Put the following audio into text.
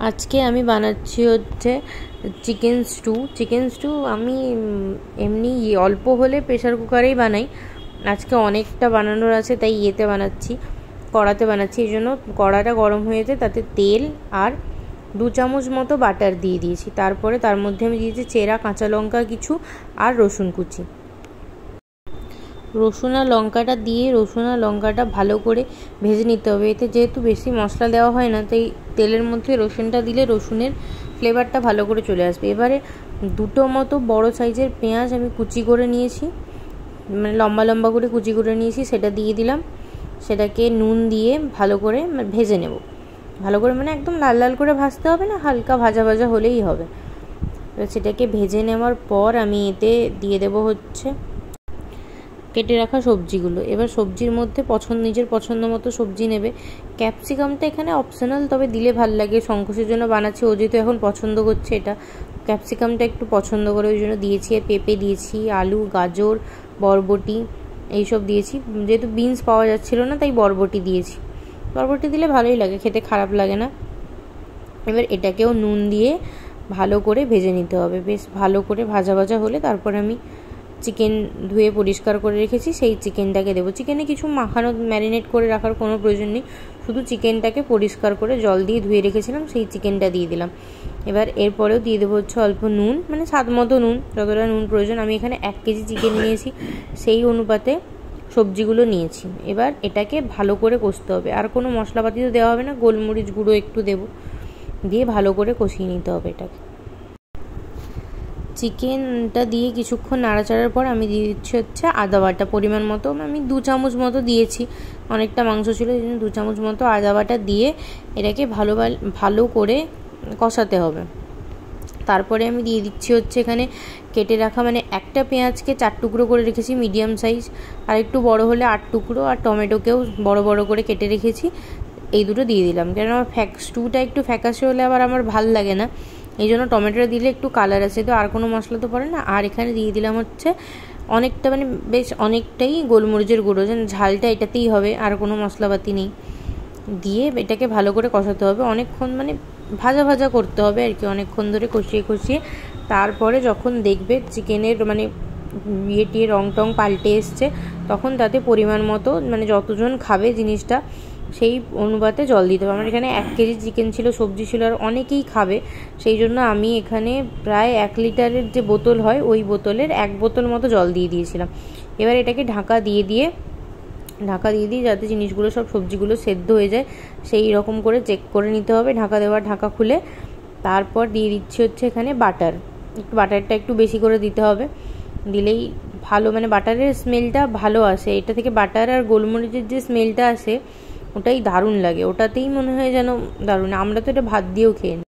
আজকে আমি বানাচ্ছি হচ্ছে চিকেন স্টু আমি এমনি অল্প হলে প্রেশার কুকারেই বানাই। আজকে অনেকটা বানানোর আছে তাই কড়াতে বানাচ্ছি। এই জন্য কড়াটা গরম হয়েছে, তাতে তেল আর 2 চামচ মতো বাটার দিয়ে দিয়েছি। তারপরে তার মধ্যে আমি দিয়েছি চেরা কাঁচা লঙ্কা কিছু আর রসুন কুচি। রসুন আর লঙ্কাটা ভালো করে ভেজে নিতে হবে। এতে যেহেতু বেশি মশলা দেওয়া হয় না, তাই তেলের মধ্যে রসুনটা দিলে রসুনের ফ্লেভারটা ভালো করে চলে আসবে। এবারে 2টো মতো বড় সাইজের পেঁয়াজ আমি কুচি করে নিয়েছি, মানে লম্বা লম্বা করে কুচি করে নিয়েছি, সেটা দিয়ে দিলাম। সেটাকে নুন দিয়ে ভালো করে ভেজে নেব। ভালো করে মানে একদম লাল লাল করে ভাজতে হবে না, হালকা ভাজা ভাজা হলেই হবে। এবার সেটাকে ভেজে নেওয়ার পর আমি এতে দিয়ে দেব হচ্ছে কেটে রাখা সবজিগুলো। এবার সবজির মধ্যে নিজের পছন্দ মতো সবজি নেবে। ক্যাপসিকামটা এখানে অপশনাল, তবে দিলে ভাল লাগে। শঙ্কুশের জন্য বানাচ্ছি, ও যেহেতু এখন পছন্দ করছে এটা, ক্যাপসিকামটা একটু পছন্দ করে ওই জন্য দিয়েছি। আর পেঁপে দিয়েছি, আলু, গাজর, বরবটি এইসব দিয়েছি। যেহেতু বিনস পাওয়া যাচ্ছিল না তাই বরবটি দিয়েছি। বরবটি দিলে ভালোই লাগে, খেতে খারাপ লাগে না। এবার এটাকেও নুন দিয়ে ভালো করে ভেজে নিতে হবে। বেশ ভালো করে ভাজা ভাজা হলে তারপর আমি চিকেন ধুয়ে পরিষ্কার করে রেখেছি, সেই চিকেনটাকে দেবো। চিকেনে কিছু ম্যারিনেট করে রাখার কোনো প্রয়োজন নেই, শুধু চিকেনটাকে পরিষ্কার করে জল দিয়ে ধুয়ে রেখেছিলাম, সেই চিকেনটা দিয়ে দিলাম। এবার এরপরেও দিয়ে দেবো হচ্ছে অল্প নুন, মানে স্বাদ মতো নুন, যতটা নুন প্রয়োজন। আমি এখানে 1 কেজি চিকেন নিয়েছি, সেই অনুপাতে সবজিগুলো নিয়েছি। এবার এটাকে ভালো করে কষতে হবে, আর কোনো মশলাপাতি তো দেওয়া হবে না, গোলমরিচ গুঁড়ো একটু দেবো, দিয়ে ভালো করে কষিয়ে নিতে হবে এটাকে। চিকেনটা দিয়ে কিছুক্ষণ নাড়াচাড়ার পর আমি দিয়ে দিচ্ছি হচ্ছে আদা বাটা পরিমাণ মতো। আমি 2 চামচ মতো দিয়েছি, অনেকটা মাংস ছিল এই জন্য 2 চামচ মতো আদা বাটা দিয়ে এটাকে ভালো করে কষাতে হবে। তারপরে আমি দিয়ে দিচ্ছি হচ্ছে এখানে কেটে রাখা, মানে একটা পেঁয়াজকে 4 টুকরো করে রেখেছি মিডিয়াম সাইজ, আর একটু বড় হলে 8 টুকরো, আর টমেটোকেও বড় বড় করে কেটে রেখেছি। এই দুটো দিয়ে দিলাম, কারণ আমার স্টুটা একটু ফ্যাকাশে হলে আবার আমার ভাল লাগে না, এই জন্য টমেটোটা দিলে একটু কালার আছে। তো আর কোনো মশলা তো পড়ে না। আর এখানে দিয়ে দিলাম হচ্ছে অনেকটা, মানে বেশ অনেকটাই গোলমরিচের গুঁড়ো, যেন ঝালটা এটাতেই হবে, আর কোনো মশলাপাতি নেই। দিয়ে এটাকে ভালো করে কষাতে হবে অনেকক্ষণ, মানে ভাজা ভাজা করতে হবে আর কি, অনেকক্ষণ ধরে কষিয়ে। তারপরে যখন দেখবে চিকেনের মানে রং টং পাল্টে এসছে, তখন তাতে পরিমাণ মতো, মানে যতজন খাবে জিনিসটা সেই অনুপাতে জল দিতে হবে। আমার এখানে 1 কেজি চিকেন ছিল, সবজি ছিল, আর অনেকেই খাবে, সেই জন্য আমি এখানে প্রায় 1 লিটারের যে বোতল হয় ওই বোতলের 1 বোতল মতো জল দিয়ে দিয়েছিলাম। এবার এটাকে ঢাকা দিয়ে দিই যাতে জিনিসগুলো সব সবজিগুলো সেদ্ধ হয়ে যায়, সেই রকম করে চেক করে নিতে হবে। ঢাকা খুলে তারপর দিয়ে দিচ্ছি হচ্ছে এখানে বাটারটা একটু বেশি করে দিতে হবে, দিলেই ভালো, মানে বাটারের স্মেলটা ভালো আসে। এটা থেকে বাটার আর গোলমরিচের যে স্মেলটা আসে ওটাই দারুণ লাগে, ওটাতেই মনে হয় যেন দারুণ। আমরা তো এটা ভাত দিয়েও খেয়ে নিই।